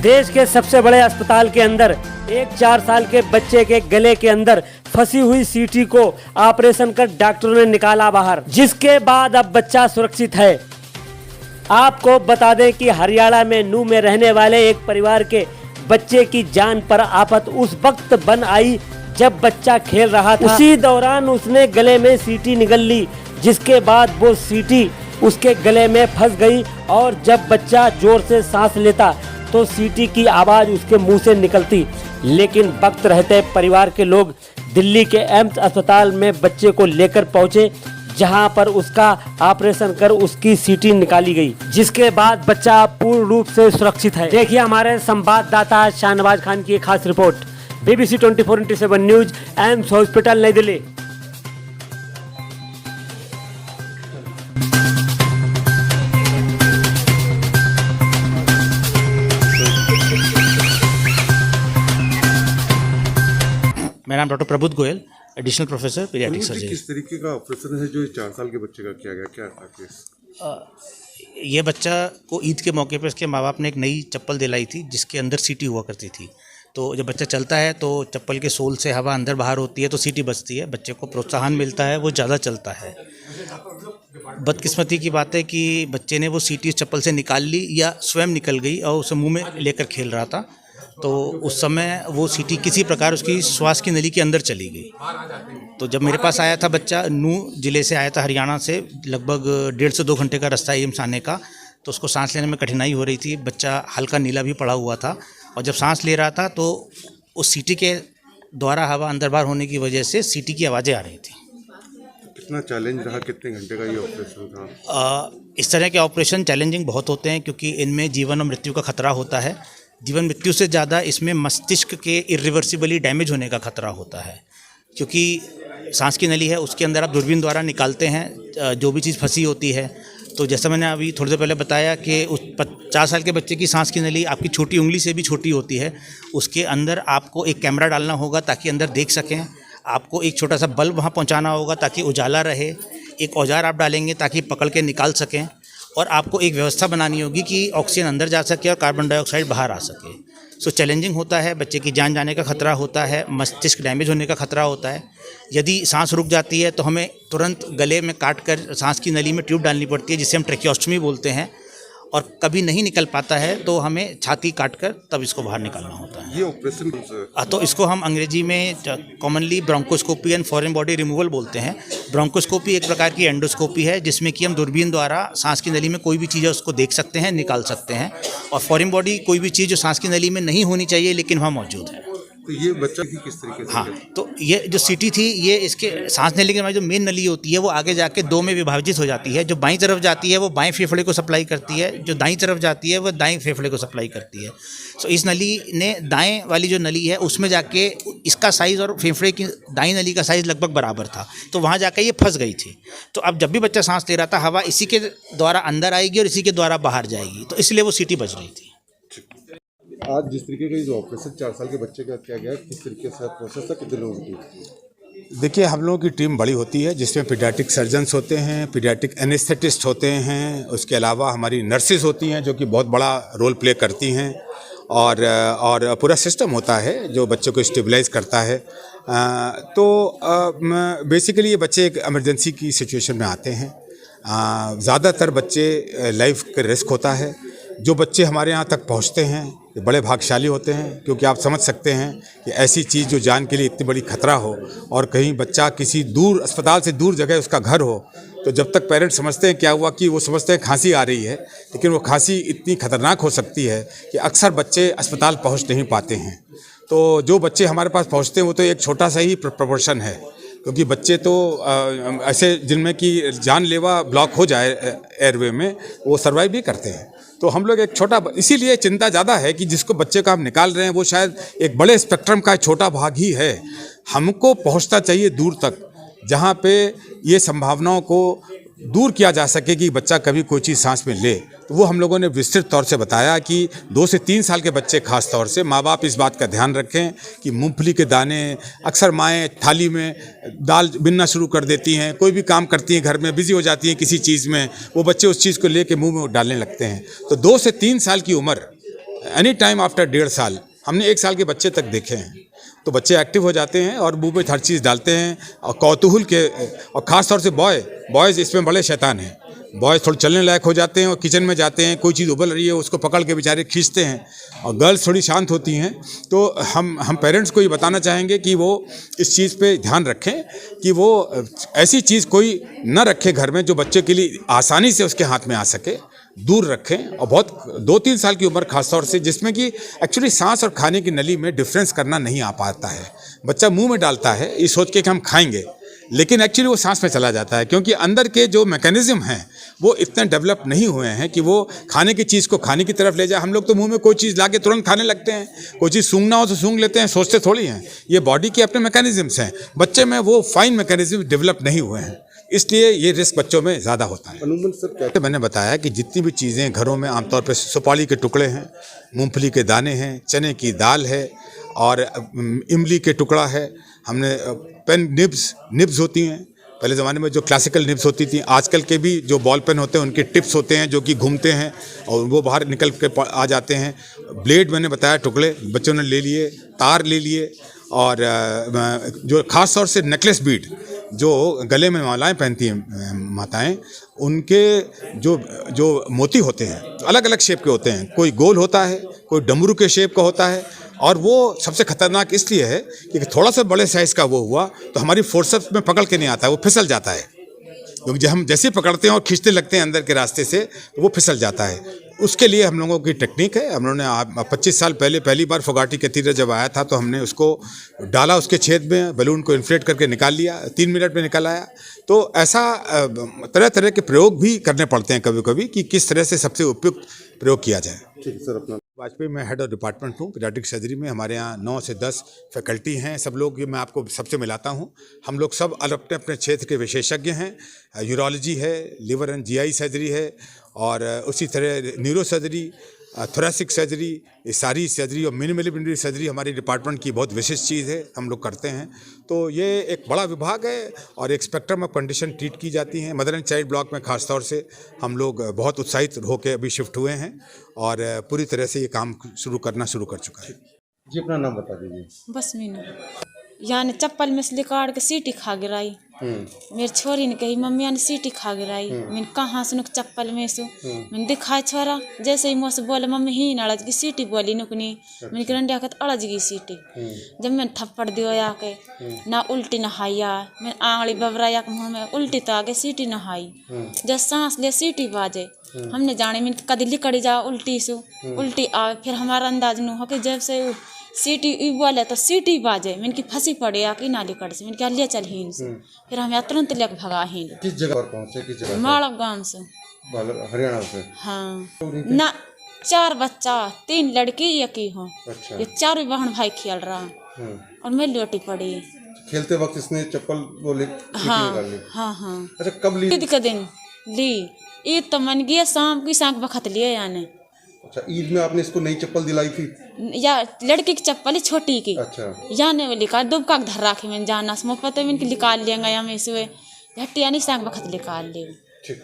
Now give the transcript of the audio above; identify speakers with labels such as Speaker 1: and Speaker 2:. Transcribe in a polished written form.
Speaker 1: देश के सबसे बड़े अस्पताल के अंदर एक 4 साल के बच्चे के गले के अंदर फंसी हुई सीटी को ऑपरेशन कर डॉक्टरों ने निकाला बाहर, जिसके बाद अब बच्चा सुरक्षित है। आपको बता दें कि हरियाणा में नूह में रहने वाले एक परिवार के बच्चे की जान पर आफत उस वक्त बन आई जब बच्चा खेल रहा था। उसी दौरान उसने गले में सीटी निगल ली, जिसके बाद वो सीटी उसके गले में फंस गई और जब बच्चा जोर से सांस लेता तो सीटी की आवाज उसके मुंह से निकलती। लेकिन वक्त रहते परिवार के लोग दिल्ली के एम्स अस्पताल में बच्चे को लेकर पहुंचे, जहां पर उसका ऑपरेशन कर उसकी सीटी निकाली गई, जिसके बाद बच्चा पूर्ण रूप से सुरक्षित है। देखिए हमारे संवाददाता शाहनवाज खान की एक खास report, BBC 24/7 news, AIIMS hospital नई दिल्ली।
Speaker 2: मेरा नाम डॉक्टर प्रबुद्ध Goyal, additional professor paediatric surgery.
Speaker 3: किस तरीके का ऑपरेशन है जो 4 साल के बच्चे का किया गया, क्या था केस?
Speaker 2: ये बच्चा को ईद के मौके पर उसके माँ बाप ने एक नई चप्पल दिलाई थी जिसके अंदर सीटी हुआ करती थी। तो जब बच्चा चलता है तो चप्पल के सोल से हवा अंदर बाहर होती है तो सीटी बजती है, बच्चे को प्रोत्साहन मिलता है, वो ज़्यादा चलता है। बदकिस्मती की बात है कि बच्चे ने वो सीटी चप्पल से निकाल ली या स्वयं निकल गई और उसे मुँह में लेकर खेल रहा था, तो उस समय वो सीटी किसी प्रकार उसकी श्वास की नली के अंदर चली गई। तो जब मेरे पास आया था बच्चा, नूह ज़िले से आया था, हरियाणा से, लगभग 1.5 से 2 घंटे का रास्ता एम्स आने का, तो उसको सांस लेने में कठिनाई हो रही थी। बच्चा हल्का नीला भी पड़ा हुआ था और जब सांस ले रहा था तो उस सीटी के द्वारा हवा अंदर बाहर होने की वजह से सीटी की आवाज़ें आ रही थी।
Speaker 3: कितना चैलेंज रहा, कितने घंटे का ये ऑपरेशन था?
Speaker 2: इस तरह के ऑपरेशन चैलेंजिंग बहुत होते हैं क्योंकि इनमें जीवन और मृत्यु का खतरा होता है। जीवन मृत्यु से ज़्यादा इसमें मस्तिष्क के इरिवर्सिबली डैमेज होने का खतरा होता है, क्योंकि सांस की नली है उसके अंदर आप दूरबीन द्वारा निकालते हैं जो भी चीज़ फंसी होती है। तो जैसा मैंने अभी थोड़ी देर पहले बताया कि उस 4 साल के बच्चे की सांस की नली आपकी छोटी उंगली से भी छोटी होती है। उसके अंदर आपको एक कैमरा डालना होगा ताकि अंदर देख सकें, आपको एक छोटा सा बल्ब वहाँ पहुँचाना होगा ताकि उजाला रहे, एक औजार आप डालेंगे ताकि पकड़ के निकाल सकें, और आपको एक व्यवस्था बनानी होगी कि ऑक्सीजन अंदर जा सके और कार्बन डाइऑक्साइड बाहर आ सके। सो चैलेंजिंग होता है, बच्चे की जान जाने का खतरा होता है, मस्तिष्क डैमेज होने का खतरा होता है। यदि सांस रुक जाती है तो हमें तुरंत गले में काट कर सांस की नली में ट्यूब डालनी पड़ती है, जिसे हम ट्रेकियोस्टमी बोलते हैं, और कभी नहीं निकल पाता है तो हमें छाती काट कर तब इसको बाहर निकालना होता है।
Speaker 3: ये ऑपरेशन
Speaker 2: तो इसको हम अंग्रेजी में commonly bronchoscopy and foreign body removal बोलते हैं। ब्रोंकोस्कोपी एक प्रकार की एंडोस्कोपी है जिसमें कि हम दूरबीन द्वारा सांस की नली में कोई भी चीज़ है उसको देख सकते हैं, निकाल सकते हैं, और फॉरेन बॉडी कोई भी चीज़ जो सांस की नली में नहीं होनी चाहिए लेकिन वहाँ मौजूद है।
Speaker 3: तो ये बच्चा की किस तरीके से?
Speaker 2: हाँ, तो ये जो सीटी थी, ये इसके सांस नली की हमारी जो मेन नली होती है वो आगे जाके 2 में विभाजित हो जाती है। जो बाईं तरफ जाती है वो बाएं फेफड़े को सप्लाई करती है, जो दाईं तरफ जाती है वो दाएं फेफड़े को सप्लाई करती है। सो इस नली ने दाएं वाली जो नली है उसमें जाके इसका साइज़ और फेफड़े की दाईं नली का साइज़ लगभग बराबर था, तो वहाँ जाकर ये फंस गई थी। तो अब जब भी बच्चा सांस ले रहा था हवा इसी के द्वारा अंदर आएगी और इसी के द्वारा बाहर जाएगी, तो इसलिए वो सीटी बज रही थी।
Speaker 3: आज जिस तरीके का जो ऑपरेशन 4 साल के बच्चे का किया गया, किस तरीके से प्रोसेस था, कितने लोगों की?
Speaker 4: देखिए, हम लोगों की टीम बड़ी होती है जिसमें पीडियाट्रिक सर्जन्स होते हैं, पीडियाट्रिक एनेस्थेटिस्ट होते हैं, उसके अलावा हमारी नर्सेज होती हैं जो कि बहुत बड़ा रोल प्ले करती हैं, और पूरा सिस्टम होता है जो बच्चे को स्टेबलाइज करता है। तो बेसिकली ये बच्चे एक इमरजेंसी की सिचुएशन में आते हैं। ज़्यादातर बच्चे लाइफ का रिस्क होता है। जो बच्चे हमारे यहाँ तक पहुँचते हैं ये बड़े भाग्यशाली होते हैं, क्योंकि आप समझ सकते हैं कि ऐसी चीज़ जो जान के लिए इतनी बड़ी खतरा हो, और कहीं बच्चा किसी दूर अस्पताल से दूर जगह उसका घर हो, तो जब तक पेरेंट्स समझते हैं क्या हुआ कि वो समझते हैं खांसी आ रही है, लेकिन वो खांसी इतनी खतरनाक हो सकती है कि अक्सर बच्चे अस्पताल पहुँच नहीं पाते हैं। तो जो बच्चे हमारे पास पहुँचते हैं वो तो एक छोटा सा ही प्रोपोर्शन है, क्योंकि बच्चे तो ऐसे जिनमें कि जानलेवा ब्लॉक हो जाए एयरवे में, वो सर्वाइव भी करते हैं। तो हम लोग एक छोटा, इसीलिए चिंता ज़्यादा है कि जिसको बच्चे का हम निकाल रहे हैं वो शायद एक बड़े स्पेक्ट्रम का छोटा भाग ही है। हमको पहुंचना चाहिए दूर तक, जहां पे ये संभावनाओं को दूर किया जा सके कि बच्चा कभी कोई चीज़ सांस में ले। तो वो हम लोगों ने विस्तृत तौर से बताया कि 2 से 3 साल के बच्चे खास तौर से माँ बाप इस बात का ध्यान रखें कि मूंगफली के दाने, अक्सर माएँ थाली में दाल बिनना शुरू कर देती हैं, कोई भी काम करती हैं घर में, बिजी हो जाती हैं किसी चीज़ में, वो बच्चे उस चीज़ को लेके मुंह में डालने लगते हैं। तो 2 से 3 साल की उम्र एनी टाइम आफ्टर 1.5 साल, हमने 1 साल के बच्चे तक देखे हैं। तो बच्चे एक्टिव हो जाते हैं और मुंह पे हर चीज़ डालते हैं और कौतूहल के, और ख़ास तौर से बॉयज़ इसमें बड़े शैतान हैं। बॉयज़ थोड़े चलने लायक हो जाते हैं और किचन में जाते हैं, कोई चीज़ उबल रही है उसको पकड़ के बेचारे खींचते हैं, और गर्ल्स थोड़ी शांत होती हैं। तो हम पेरेंट्स को ये बताना चाहेंगे कि वो इस चीज़ पे ध्यान रखें कि वो ऐसी चीज़ कोई न रखे घर में जो बच्चे के लिए आसानी से उसके हाथ में आ सके, दूर रखें। और बहुत 2-3 साल की उम्र खास तौर से, जिसमें कि एक्चुअली सांस और खाने की नली में डिफरेंस करना नहीं आ पाता है। बच्चा मुंह में डालता है ये सोच के कि हम खाएंगे, लेकिन एक्चुअली वो सांस में चला जाता है, क्योंकि अंदर के जो मैकेनिज्म हैं वो इतने डेवलप नहीं हुए हैं कि वो खाने की चीज़ को खाने की तरफ ले जाए। हम लोग तो मुंह में कोई चीज़ लाके तुरंत खाने लगते हैं, कोई चीज़ सूंघना हो तो सूंघ लेते हैं, सोचते थोड़ी हैं। ये बॉडी के अपने मैकेनिज्म्स हैं, बच्चे में वो फाइन मैकेनिज्म डेवलप नहीं हुए हैं, इसलिए ये रिस्क बच्चों में ज़्यादा होता है।
Speaker 3: अमूमन सर क्या
Speaker 4: मैंने बताया कि जितनी भी चीज़ें घरों में आमतौर पर सुपारी के टुकड़े हैं, मूंगफली के दाने हैं, चने की दाल है और इमली के टुकड़ा है। हमने पेन निब्स होती हैं, पहले ज़माने में जो क्लासिकल निब्स होती थी, आजकल के भी जो बॉल पेन होते हैं उनके टिप्स होते हैं जो कि घूमते हैं और वो बाहर निकल के आ जाते हैं। ब्लेड मैंने बताया टुकड़े बच्चों ने ले लिए, तार ले लिए, और जो ख़ास तौर से नेकलेस बीड जो गले में मालाएं पहनती हैं माताएं, उनके जो मोती होते हैं अलग अलग शेप के होते हैं, कोई गोल होता है, कोई डमरू के शेप का होता है, और वो सबसे ख़तरनाक इसलिए है कि थोड़ा सा बड़े साइज़ का वो हुआ तो हमारी फोर्सेप्स में पकड़ के नहीं आता है, वो फिसल जाता है, क्योंकि जब हम जैसे पकड़ते हैं और खींचते लगते हैं अंदर के रास्ते से तो वो फिसल जाता है। उसके लिए हम लोगों की टेक्निक है। हम लोगों ने 25 साल पहले पहली बार फोगाटी कैथीड्रल जब आया था तो हमने उसको डाला उसके छेद में, बैलून को इन्फ्लेट करके निकाल लिया, 3 मिनट में निकल आया। तो ऐसा तरह तरह के प्रयोग भी करने पड़ते हैं कभी कभी कि किस तरह से सबसे उपयुक्त प्रयोग किया जाए।
Speaker 3: ठीक सर, अपना
Speaker 4: वाजपेयी में हेड ऑफ डिपार्टमेंट हूँ। पीडियाट्रिक सर्जरी में हमारे यहाँ 9 से 10 फैकल्टी हैं। सब लोग, ये मैं आपको सबसे मिलाता हूँ, हम लोग सब अपने अपने क्षेत्र के विशेषज्ञ हैं। यूरोलॉजी है, लिवर एंड जीआई सर्जरी है, और उसी तरह न्यूरो सर्जरी, थोरेसिक सर्जरी, ये सारी सर्जरी और मिनिमली सर्जरी हमारी डिपार्टमेंट की बहुत विशिष्ट चीज़ है, हम लोग करते हैं। तो ये एक बड़ा विभाग है और एक स्पेक्ट्रम ऑफ कंडीशन ट्रीट की जाती हैं। मदर एंड चाइल्ड ब्लॉक में खास तौर से हम लोग बहुत उत्साहित होकर अभी शिफ्ट हुए हैं और पूरी तरह से ये काम शुरू कर चुका है।
Speaker 3: जी, अपना नाम बता दीजिए।
Speaker 5: बस मीनू यानी चप्पल में से निकाल के सीटी खा गिराई। मेरी छोरी ने कही मम्मी ने सीटी खा गिराई। मैंने कहाँ से नुक चप्पल में से मैंने दिखाई छोरा, जैसे ही मुझसे बोले मम्मी ही अड़ज की सीटी बोली नुकनी, मैंने करंडिया कहते अड़ज गई सीटी। जब मैंने थप्पड़ दिया आके ना उल्टी नहाया, मैं आंगली बबराया के मुँह में उल्टी तो आगे सीटी नहाई। जब सांस ले सीटी बाजे हमने जाने में कदी लिकड़ी जा उल्टी से उल्टी आवे, फिर हमारा अंदाज न हो कि जब से सीटी बोले तो सीटी बाजे, मैंने की फंसी पड़े आके नाली कट से, मैंने क्या ले चल हीन से, फिर हमें तुरंत लेकर भगा हीन।
Speaker 3: किस जगह पर पहुंचे, किस जगह
Speaker 5: माड़व गांव से।
Speaker 3: हरियाणा से?
Speaker 5: हाँ ना, 4 बच्चा, 3 लड़की एक ही हो।
Speaker 3: अच्छा।
Speaker 5: ये 4 बहन भाई खेल रहा और मैं लोटी पड़ी।
Speaker 3: खेलते वक्त इसने चप्पल वो निकाल ली?
Speaker 5: हाँ।
Speaker 3: अच्छा, कब ली?
Speaker 5: ईद के दिन ली। ईद तो मन गया शाम की सांख बखत लिए यानी।
Speaker 3: अच्छा, ईद में आपने इसको नई चप्पल दिलाई थी?
Speaker 5: या लड़की की चप्पल छोटी की।
Speaker 3: अच्छा।
Speaker 5: याने वो लिखा दुबका धर राखी मैंने जाना समझ पता मैंने निकाल लिया मैं से हट्टी यानी सांख बखत निकाल ली।
Speaker 3: ठीक।